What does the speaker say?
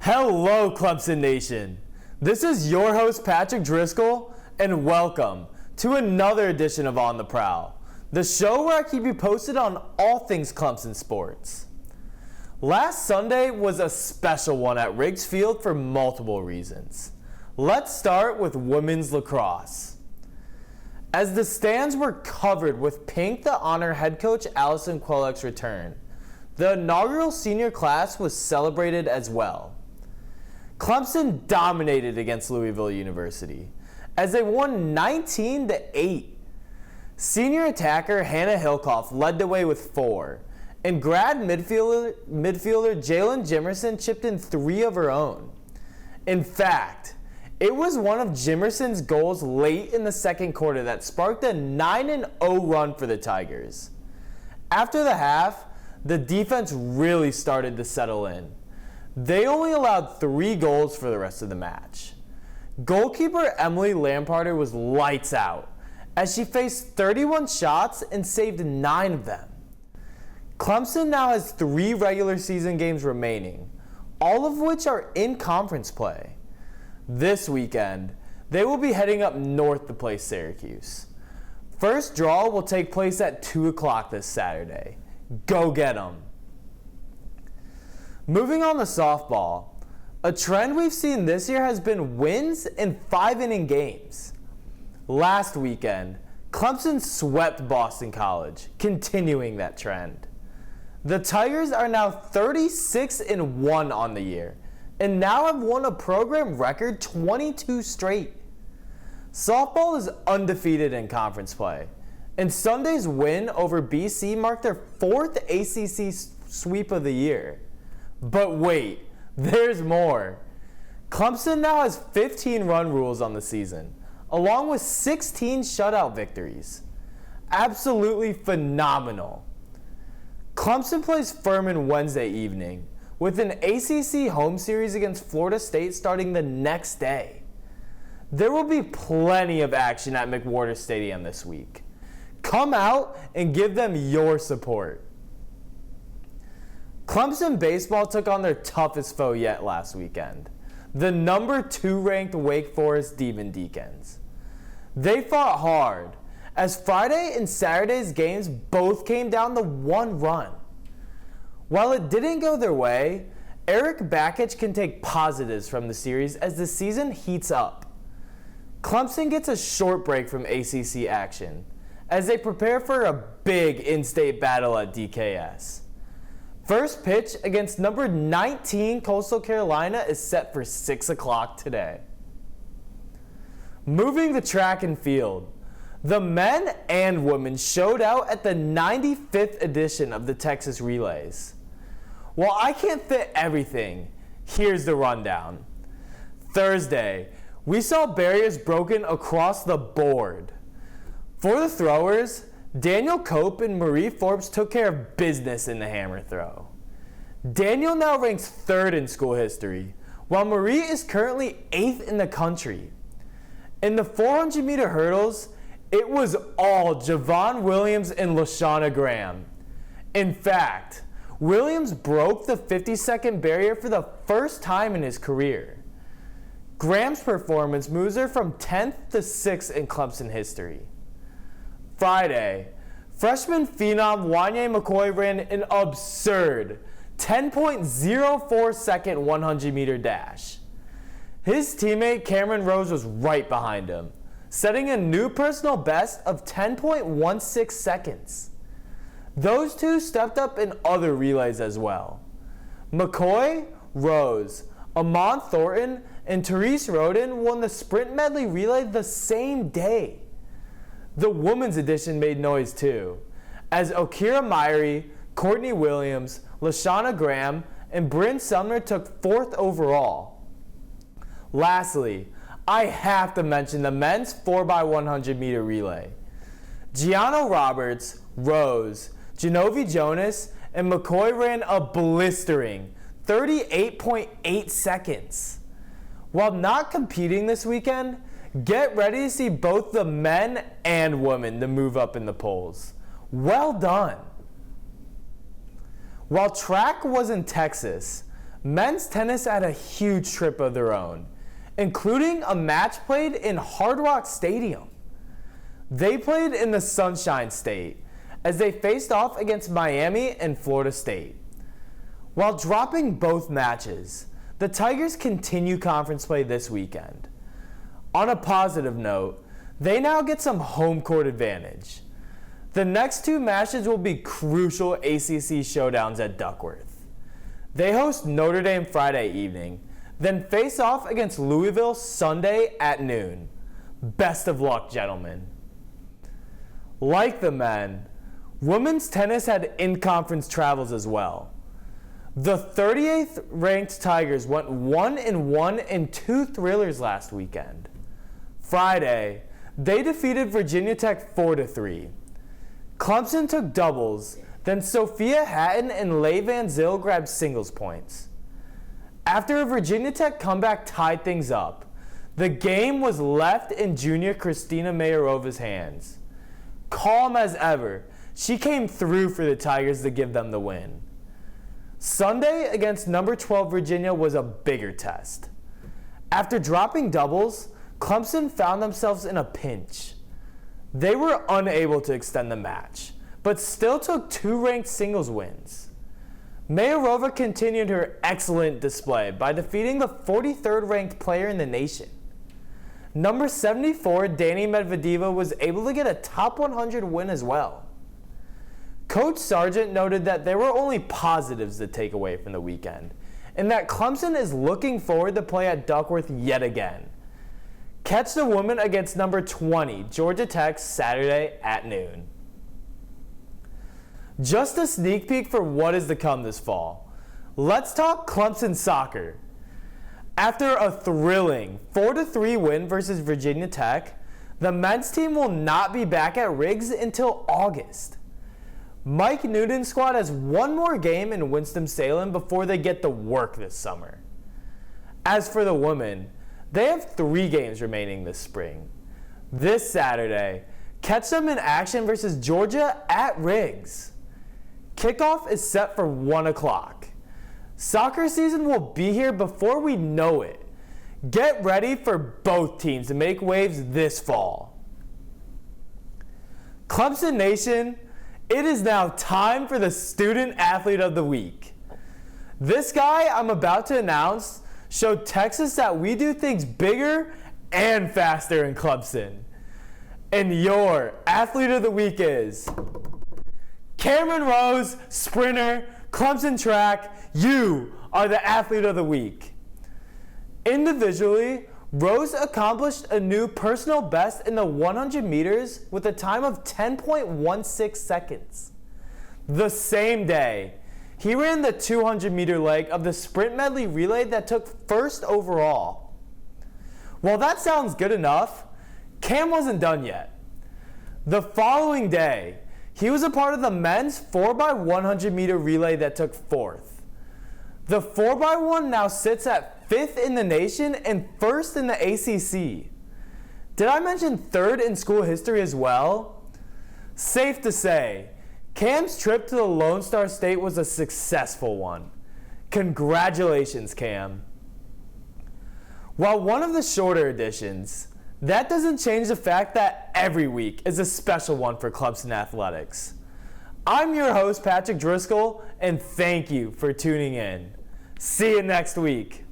Hello, Clemson Nation. This is your host, Patrick Driscoll, and welcome to another edition of On the Prowl, the show where I keep you posted on all things Clemson sports. Last Sunday was a special one at Riggs Field for multiple reasons. Let's start with women's lacrosse. As the stands were covered with pink to honor head coach Allison Kwolek's return, the inaugural senior class was celebrated as well. Clemson dominated against Louisville University as they won 19-8. Senior attacker Hannah Hillcoff led the way with 4, and grad midfielder Jalen Jimerson chipped in 3 of her own. In fact, it was one of Jimerson's goals late in the second quarter that sparked a 9-0 run for the Tigers. After the half, the defense really started to settle in. They only allowed 3 goals for the rest of the match. Goalkeeper Emily Lamparter was lights out as she faced 31 shots and saved 9 of them. Clemson now has 3 regular season games remaining, all of which are in conference play. This weekend, they will be heading up north to play Syracuse. First draw will take place at 2 o'clock this Saturday. Go get 'em! Moving on to softball, a trend we've seen this year has been wins in 5-inning games. Last weekend, Clemson swept Boston College, continuing that trend. The Tigers are now 36-1 on the year, and now have won a program record 22 straight. Softball is undefeated in conference play, and Sunday's win over BC marked their 4th ACC sweep of the year. But wait, there's more. Clemson now has 15 run rules on the season, along with 16 shutout victories. Absolutely phenomenal. Clemson plays Furman Wednesday evening, with an ACC home series against Florida State starting the next day. There will be plenty of action at McWhorter Stadium this week. Come out and give them your support. Clemson baseball took on their toughest foe yet last weekend, the number 2 ranked Wake Forest Demon Deacons. They fought hard, as Friday and Saturday's games both came down to 1 run. While it didn't go their way, Eric Bakich can take positives from the series as the season heats up. Clemson gets a short break from ACC action as they prepare for a big in-state battle at DKS. First pitch against number 19 Coastal Carolina is set for 6 o'clock today. Moving to track and field, the men and women showed out at the 95th edition of the Texas Relays. While I can't fit everything, here's the rundown. Thursday, we saw barriers broken across the board. For the throwers, Daniel Cope and Marie Forbes took care of business in the hammer throw. Daniel now ranks 3rd in school history, while Marie is currently 8th in the country. In the 400-meter hurdles, it was all Javon Williams and LaShawna Graham. In fact, Williams broke the 50-second barrier for the first time in his career. Graham's performance moves her from 10th to 6th in Clemson history. Friday, freshman phenom Wanye McCoy ran an absurd 10.04 second 100-meter dash. His teammate Cameron Rose was right behind him, setting a new personal best of 10.16 seconds. Those two stepped up in other relays as well. McCoy, Rose, Amon Thornton, and Therese Roden won the sprint medley relay the same day. The women's edition made noise too, as Okira Myrie, Courtney Williams, LaShawna Graham, and Bryn Sumner took 4th overall. Lastly, I have to mention the men's 4x100 meter relay. Gianno Roberts, Rose, Genovi Jonas, and McCoy ran a blistering 38.8 seconds. While not competing this weekend, get ready to see both the men and women to move up in the polls. Well done. While track was in Texas, men's tennis had a huge trip of their own, including a match played in Hard Rock Stadium. They played in the Sunshine State as they faced off against Miami and Florida State. While dropping both matches, the Tigers continue conference play this weekend. On a positive note, they now get some home court advantage. The next two matches will be crucial ACC showdowns at Duckworth. They host Notre Dame Friday evening, then face off against Louisville Sunday at noon. Best of luck, gentlemen. Like the men, women's tennis had in-conference travels as well. The 38th ranked Tigers went 1-1 in two thrillers last weekend. Friday, they defeated Virginia Tech 4-3. Clemson took doubles, then Sophia Hatton and Leigh Van Zyl grabbed singles points. After a Virginia Tech comeback tied things up, the game was left in junior Kristina Mayerova's hands. Calm as ever, she came through for the Tigers to give them the win. Sunday against number 12 Virginia was a bigger test. After dropping doubles, Clemson found themselves in a pinch. They were unable to extend the match, but still took two ranked singles wins. Mayerova continued her excellent display by defeating the 43rd ranked player in the nation. Number 74, Dani Medvedeva, was able to get a top 100 win as well. Coach Sargent noted that there were only positives to take away from the weekend, and that Clemson is looking forward to play at Duckworth yet again. Catch the women against number 20, Georgia Tech, Saturday at noon. Just a sneak peek for what is to come this fall. Let's talk Clemson soccer. After a thrilling 4-3 win versus Virginia Tech, the men's team will not be back at Riggs until August. Mike Newton's squad has one more game in Winston-Salem before they get to work this summer. As for the women, they have 3 games remaining this spring. This Saturday, catch them in action versus Georgia at Riggs. Kickoff is set for 1 o'clock. Soccer season will be here before we know it. Get ready for both teams to make waves this fall. Clemson Nation, it is now time for the Student Athlete of the Week. This guy I'm about to announce showed Texas that we do things bigger and faster in Clemson. And your Athlete of the Week is Cameron Rose, sprinter, Clemson track. You are the Athlete of the Week. Individually, Rose accomplished a new personal best in the 100 meters with a time of 10.16 seconds. The same day, he ran the 200-meter leg of the sprint medley relay that took first overall. While that sounds good enough, Cam wasn't done yet. The following day, he was a part of the men's 4x100-meter relay that took fourth. The 4x1 now sits at 5th in the nation and 1st in the ACC. Did I mention 3rd in school history as well? Safe to say, Cam's trip to the Lone Star State was a successful one. Congratulations, Cam. While one of the shorter editions, that doesn't change the fact that every week is a special one for Clemson Athletics. I'm your host, Patrick Driscoll, and thank you for tuning in. See you next week.